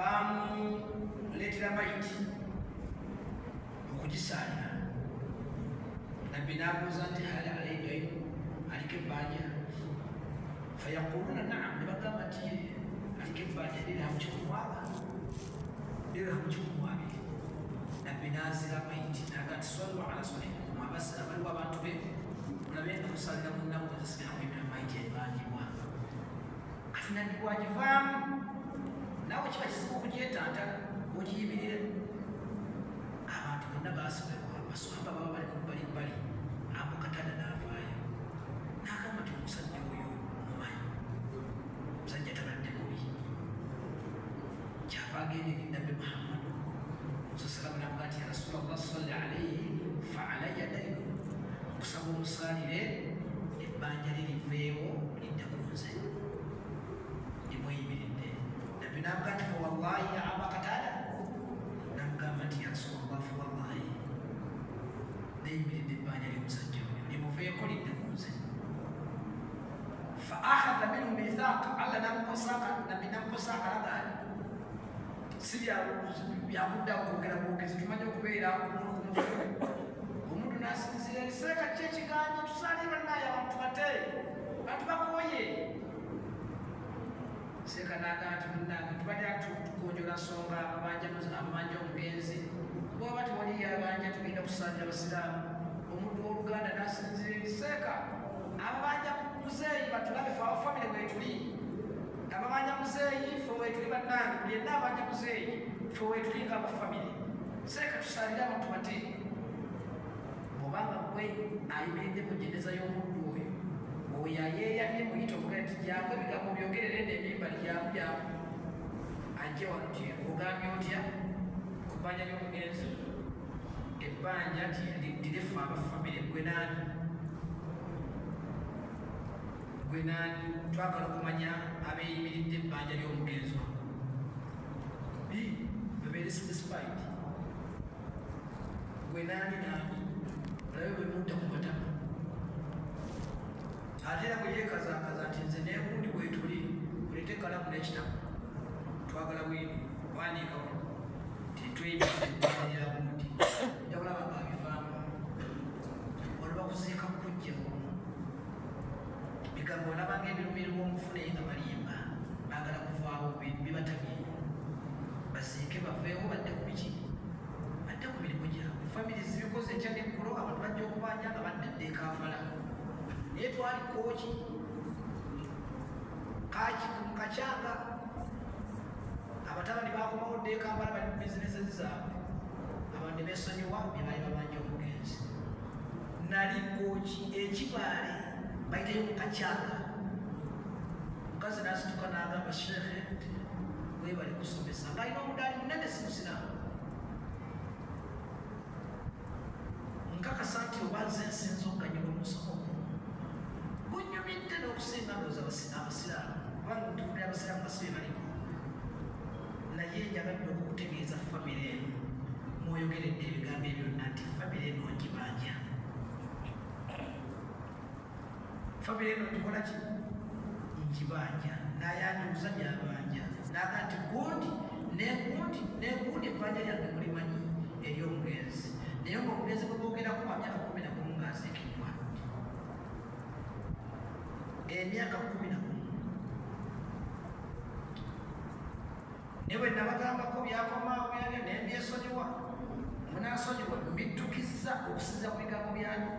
bamuleetera maiti okugisaalira. Nabbi n'abuuza nti hal alayhi dayn, aliko ebbanja? Fayaquluna naam, ne bagamba nti aliko ebbanja dirhamu 10000. Nabbi n'azira maiti n'aga nti sallu ala sahibikum, abaliwo abantu be mulabe nga musalira munnamu ezasigala kwemera maiti ebanjibwa. Kati nabbi bwagivaamu naawe kiba kizibu okugyetantala ogiyimirire. Abantu bonna baasibwa, baswahaba baba bali kubbalibbali. Abu Katada n'avaayo n'agamba nti omusajja oyo mumanyi, omusajja tabadde mubi. Kyava agenda eri Nabbi Muhammad sallallahu alaihi wasallam, ya Rasulullah salli alayhi fa alayya daynu, okusaba omusaalire ebbanja liriveewo lidda ku nze. Limuyimiridde. Nabbi n'amugaa nti fa wallahi ya Aba Katada, n'amugamba nti ya Rasulullah fa wallahi neyimiridde ebbanja ly'omusajja oyo limuveeko lidde ku nze. Fa akhadha minhu mithaaq, Allah Nabbi n'amukosa akalagaane. Si byakuddawo kwogera bwogezi, tumanyi okubeera omuntu n'asinzira eriseeka ki ekiganja tusaaliye bannaye abantu bate bantu bakooye. Seeka n'agamba nti munnange tubadde tukonjola nsonga amabanja omugenzi, bwaba tewaliyo abanja tugenda kusaalira basiraamu. Omuntu w'Oluganda n'asinzira eriseeka ababanja muzeeyi batulabe fe abafamire bwetuli, ababanja muzeeyi fe wetuli bannange, buli yenna abanja muzeeyi fe wetuli ng'abafamire. Seeka tusaalire abantu bate. Bw'obanga gwe ayimiridde mu jeneza y'omuddu oyo, oyo ayeeyamye muyita omugenda nti jangu ebigambo byogerere n'emimbali jamu ajje wano nti ogambye otya ku bbanja ly'omugenzi? Ebbanja nti lirefu abafamire. Gwe naani? Twagala okumanya abeeyimiridde ebbanja ly'omugenzi wano bebeere satisfied. Gwe naani? Olabe bwe mudda ku matama. Ate era bwe yeekazakaza nti nze neegundi bwetuli, kulete ekalamu n'ekitabo, twagala bwini wandiikawo nti tweyimiridde ebbanja lya gundi. Ojja kulaba ng'abivaamu. Olwo bakuziika kukugjawo. Bigambo olaba ng'ebirumirirwa omufu naye nga balimba, baagala kuvaawo bibatamye. Basiike baveewo badde ku biki? Badde ku mirimu gyabwe. Famiri zibikoze etya n'eggulo, abantu bajja okubanja nga baddedde e Kampala. Naye twali kooki mu Kachanga, abatabani bakomawo dde e Kampala bali mu bizinesi zaabwe. Abantu ne beesonyiwa bye baali babanja omugenzi. Nali kooki ekibaale bayitayo mu Kachanga. Mukazi n'asituka n'agamba sheekhe nti weebale kusomesa, ng'alina omudaali munene si musiraamu. Nkakasa nti oba nze nsinza okuganyulwa omusoko gunyumidde n'okusinga ndowooza abasiraamu, kubanga mutumbira abasiraamu basibe baliko. Naye njagadde okukutegeeza famire eno mwoyogeredde ebigambo ebyonna nti famire eno ngibanja. Famire eno ngikola ki? Ngibanja. N'ayanjuza byabanja n'aga nti gundi ebbanja lyange mulimanyi ery'omugenzi. Naye ng'omugenzi gwe boogerako wa myaka 11 ng'aziikiddwa. Emyaka 11. Naye bwe nabagambako byakomaawo byange naye mbyesonyiwa. Munaasonyiwa mbiddukiza okusinza ku bigambo byanyu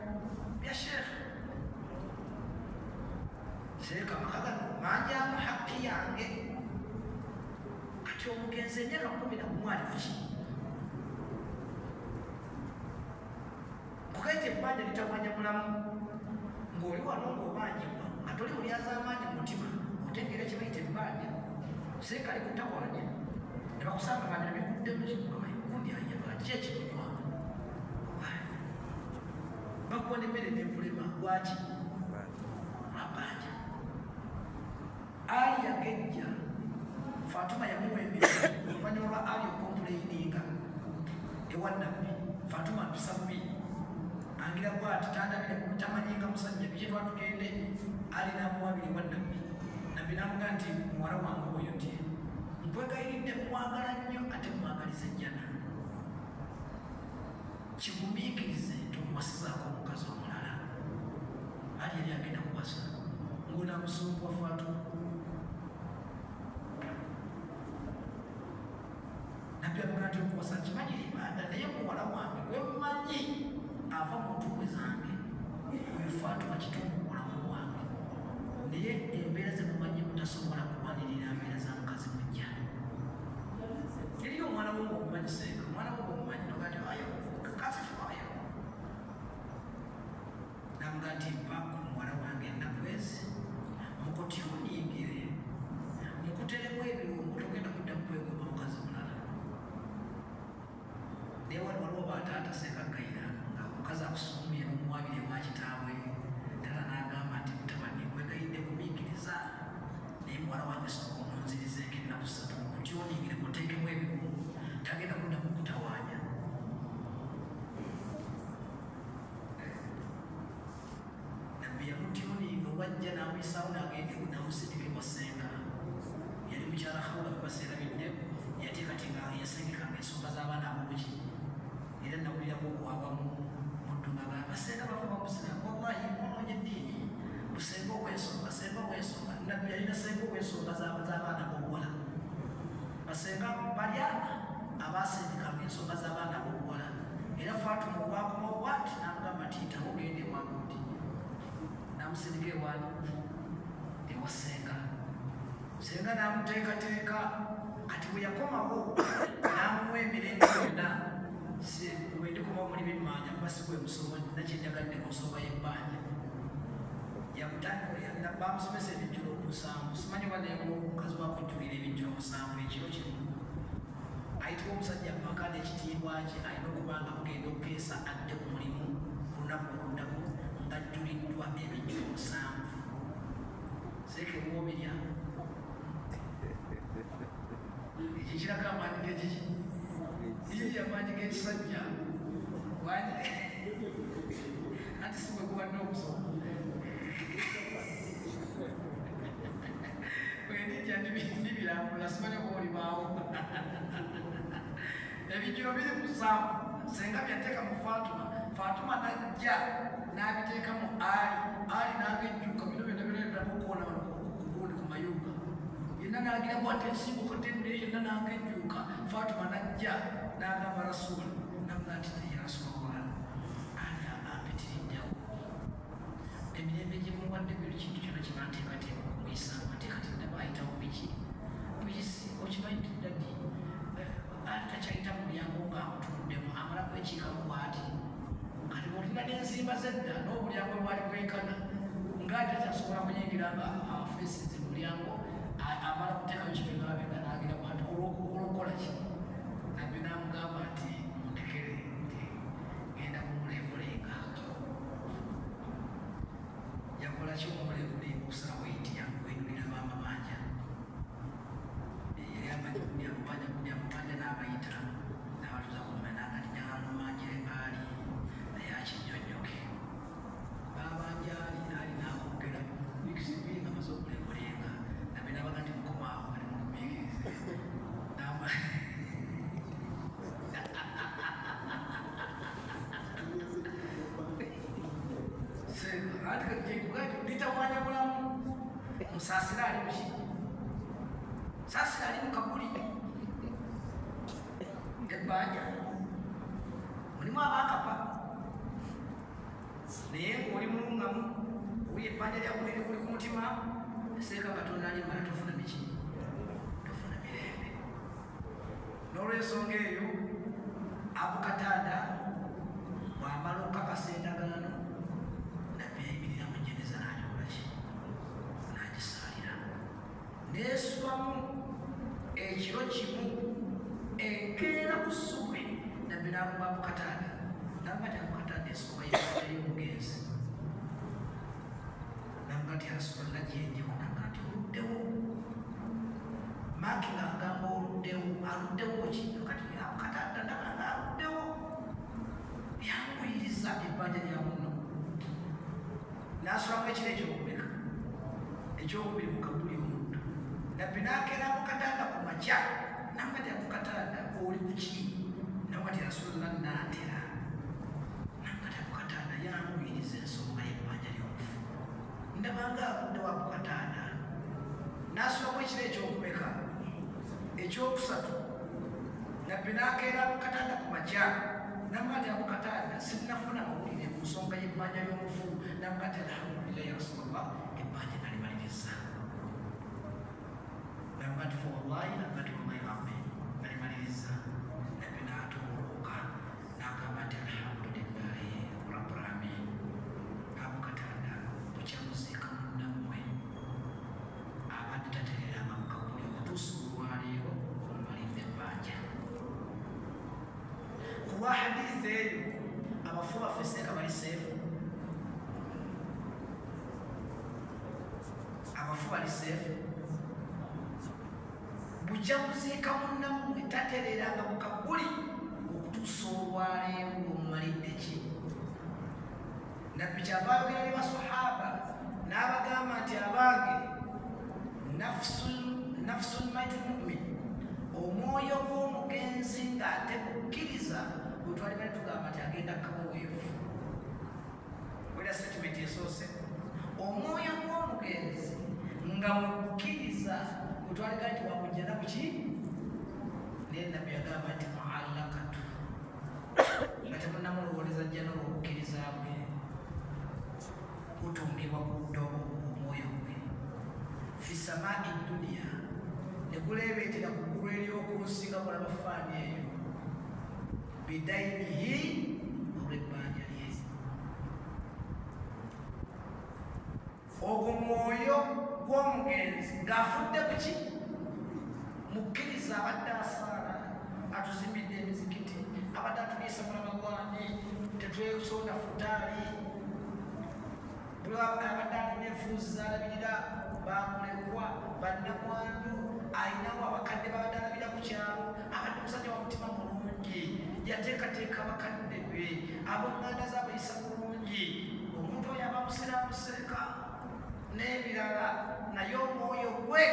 bya sheekhe. Sheekhe amaka gano manjaamu haqqi yange. Kati omugenzi emyaka 11 ali ku ki? Kukaita ebbanja litamanya mulamu ng'oli wano ng'obanjibwa nga toli mulyaza amaanyi mu mutima, otegeera kye bayita ebbanja. Seeka ali kutawaanya ne bakusanga bana bikuddemu kimwayo gundi ayaba ki ekikunywa. Bakuwa n'emmere n'empulema lwaki? Lwabbanja. Ali yagejja Fatuma yamuwa emirimu oluvannyuma lwa Ali okompuleyininga ewa Nabbi. Fatuma mpisa bubi angira bwati tandabire kutamanyinga musajja biki twatugende. Ali n'amuwa abiri wa Nabbi. Nabbi n'amugaa nti muwala wange oyo nti nkwegayirira mwogedde mwagala nnyo ate mwagaliza jjana kigumiikirize tomuwasizaako omukazi omulala ali yali agenda kuwasa ng'onaamusumbuwa Fatuma. Nabbi amugaa nti okuwasa kimanyi ibanda naye muwala wange gwe mmanyi ava mu ntumbwe zange oyo Fatuma kitundu ku bulamu bwange naye embeera ze mumanyi mutasobola kuwanirira mbeera za mukazi mujja. Eriyo omwana wo ng'omumanyi senga omwana wo ng'omumanyi nogati ayo kakazi faayo namugaa nti mpa ku muwala wange ennaku ezi mukutyoningire mukuteremu ebirungo togenda kudda kukwegomba mukazi mulala. Naye wali waliwo bataata sekagayira nga omukazi akusumye n'omuwabire wa kitaawe tata n'agamba nti mutabani kwegayidde kumiikiriza naye muwala wange soka omunzirizeeko ennaku ssatu mukutyoningire muteekemu ebirungo tagenda kudda mukutawaanya. Nabbi yamutyoninga wajja n'amuyisaawo n'agende n'amusindika ewa senga yali mukyala Khawla baseerabidde yateekateeka yasengekanga ensonga z'abaana ab'obuki era nawuliramu okwava mu ddunga ga basenga bava bamusiraamu wallahi mwonoonye eddiini busenga ow'ensonga senga ow'ensonga. Nabbi yalina senga ow'ensonga z'abaana b'obuwala basenga balyana abaasindikanga ensonga z'abaana b'obuwala era Fatuma obwakomawo bwati n'amugamba nti yitawo ogende ewagundi namusindika ewaani ewa senga. Senga n'amuteekateeka kati bwe yakomawo n'amuwa emirembe yonna wendikomawo muli bimmanja kuba si gwe musomo nakyenjagadde ku nsonga y'ebbanja bamusomesa ebijjulo 7 simanyi oba naye omukazi wakujjulira ebijjulo 7 ekiro kimu ayitibwa omusajja mpaka n'ekitiibwa kye alina okuba nga mugenda okukeesa adde ku mulimu olunaku oluddamu ng'ajjuliddwa ebijjulo 7 seeke mwobirya ekyo kiraga amaanyi gekiki iri amaanyi g'ekisajja anti si bwe kuba n'obusomo wenijja ndibirambula simanyi oba olibaawo ebijjulo biri mu 7 senga byateeka mu Fatuma najja n'abiteeka mu Ali n'agejjuka bino byonna binaddako okugundi ku mayumba yenna n'agiramu ate ensimbukotendee yenna n'agejjuka Fatuma najja n'agamba Rasul namugaa nti ya Rasulallah ani ampitiriddewo emirembe gye muwadde buli kintu kyonna kibanteekateeka okumuyisaamu ate kati nabaayitawo biki okimanyi nti daddi ali takyayita mu mulyango ng'amutunuddemu amala kwekiikamu bw'ati kati bw'olina n'ensimba z'edda n'obulyango bwali bwekana ng'ati takyasobola kuyingira nga afeesize mulyango amala kuteekayo kibengabega n'agira bw'ati olw'okukola ki. Nabbi n'amugamba nti mundekere nti genda kumulevulenga yakola ki okumulevulenga okusala weyitya weyinulira bamabanja yali amanyi gundi amabanja n'abayita n'abatuza kumenanga ti njagala mumanjire ngaali naye akinyonyoke babanja ali n'akwogera wikisi bbiri nga maze okulevulenga nabbi n'abaga nti mukomaawo kali mukumiikirize litawanya bulamu musaasira ali muki saasira ali mukabuli ebbanja mulimu abakapa naye ng'oli mulungamu owuli ebbanja lyakuli kuli ku mutima seeka Katonda alimala tofuna miki tofuna mirembe. N'olw'ensonga eyo Abukataada bw'amala okukakasa endagaano Nabbi yayimirira mu jeneza n'agikola ki n'agisaalira neesulamu ekiro kimu enkeera ku ssubwe Nabbi n'agumba Abukataada n'amuga ti Abukataada ensonga y'omugenzi n'amuga ti Rasulallah gyenjeko n'amuga nti oluddewo Maki ng'agamba aluddewo ki kati Abukataada ndaba nga aluddewo yanguyiriza ebbanja lya munno n'asulamu ekiro ekyokubeka ekyokubiri mu kabuli omuddo Nabbi n'akeera Abukataada ku makya namukati akukatanda oli kuki namukati asobola natera namukati akukatanda yamuyiriza ensonga y'ebbanja ly'omufu ndabanga akudde wakukatanda n'asooka ekiro ekyokumeka ekyokusatu nabbi n'akeera akukatanda ku makya namukati akukatanda sinnafuna mawulire ku nsonga y'ebbanja ly'omufu namukati alhamdulillahi ya rasulallah ebbanja nalimaliriza namukati fe wallahi namukati wamairabe nalimaliriza nabbi n'atoloka n'agamba nti alhamdulillahi rabbil alamin akukatanda bukyamuziika munnammwe abadde tatereranga mu kabuli okutuusa olwaleero olumalidde ebbanja kuba hadithi eyo abafu baffe seeka bali seefu abafu bali seefu bujja kuziika munnammwe tatereranga mu kabuli okutuusa olwaleero olumalidde ki nabbi kyava ayogera ne basahaba n'abagamba nti abange nafsul maiti mumin omwoyo gw'omugenzi ng'ate mukkiriza bwe twali bali tugamba nti agenda kaweweevu wera statement esoose omwoyo gw'omugenzi nga mukkiriza bwe twali gali nti wamujjana muki naye nabbi yagamba nti muallakatu nga temunamulowooleza jjana olw'okukkiriza bwe kutungibwa ku ddobo omwoyo gwe fi samai duniya ne guleebeetera ku ggulu ery'okunsi nga mulaba faani eyo bidainihi olw'ebbanja lye ogwo mwoyo gw'omugenzi ng'afudde kuki mukkiriza abadde asaala atuzimbidde emizikiti abadde atuliisa mulamagwani tetwesonda futaali buli abadde alina enfuuzi zalabirira bamulekwa bannamwandu ayinawo abakadde babadde alabira ku kyalo abadde musajja wa mutima mulungi yateekateeka abakadde be abonganda z'abayisa bulungi omuntu oyo aba musiraamuseeka n'ebirala naye omwoyo gwe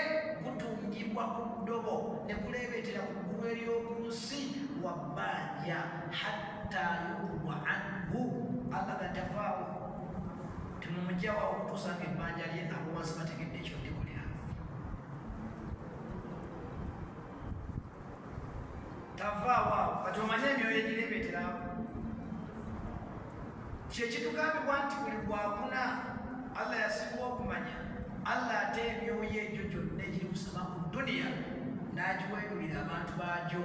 gutungibwa ku ddobo ne guleebeetera ku ggulu ery'okunsi wabbanja hatta yubwa anhu allah gatavaawo temumugjawo okutuusa nga ebbanja lye abo wansi bategedde ekyo ndikolera tavaawo kati omanye emyoyo egireebeeterawo kyekitugambibwa nti buli gwakuna allah yasinga okumanya allah ate emyoyo egyo gyonna egiri kusoma ku duniya n'agiweerulira abantu baagyo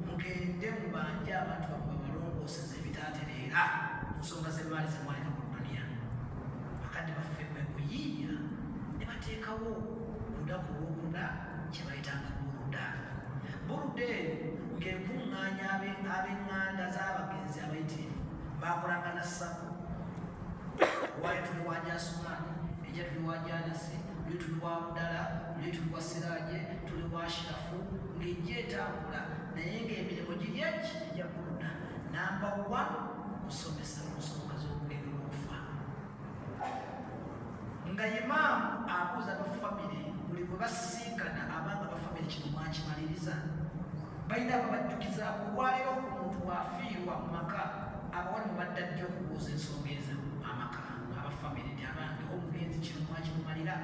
mugende mubanje abantu bamwe balongooseza ebitaatereera mu nsonga z'emmaali zemwaleka ku duniya bakadde baffe kwe kuyiiya ne bateekawo ludaku olwokuna kye bayitanga buruda buruda eyo ng'ekuŋŋaanya ab'eŋŋanda z'abagenzi abayitirivu baakolanga na ssabu waayo tuli wa jasumaani ejja tuli wa janasi luli tuli wa budala luli tuli wa siraaje tuli wa shirafu ng'ejja etambula naye ng'emirimu giri eki ejja buruda namba 1 kusomesa mu nsonga z'okugenda olw'okufa nga imaamu abuuza bafamire buli bwe basisinkana abanga bafamire kino mwakimaliriza balina ababajjukizaako olwaleero ku muntu bw'afiirwa mu maka abawali mu badda ddi okubuuza ensonga ezo amaka abafamire nti abange omugenzi kino mwakimumalira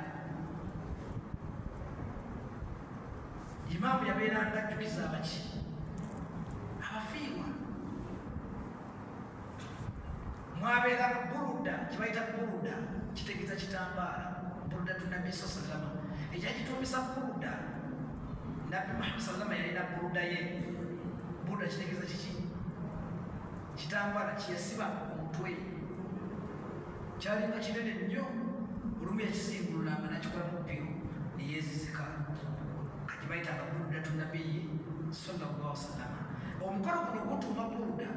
imaamu yabeeranga ajjukiza abaki abafiirwa mwabeeranga buruda kibayita buruda kitegeeza kitambaala buruda tunabbi sallama ekyakituumisa buruda nabbi muhammad sallama yalina buruda ye buruda kitegeeza kiki kitambaala kyeyasiba ku mutwe kyalinga kinene nnyo olumu yakizingululanga nakikolamu bbiro neyezizika kakibayitanga buruda tunabbiyi sallallahu wasallama omukolo guno gutuuma buruda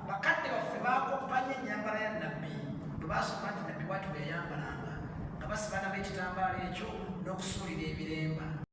bakadde baffe bakoppanya ennyambala ya nabbi bwe basoma nti nabbi bwati bwe yayambalanga nga basibana b'ekitambaala ekyo n'okusuulira ebiremba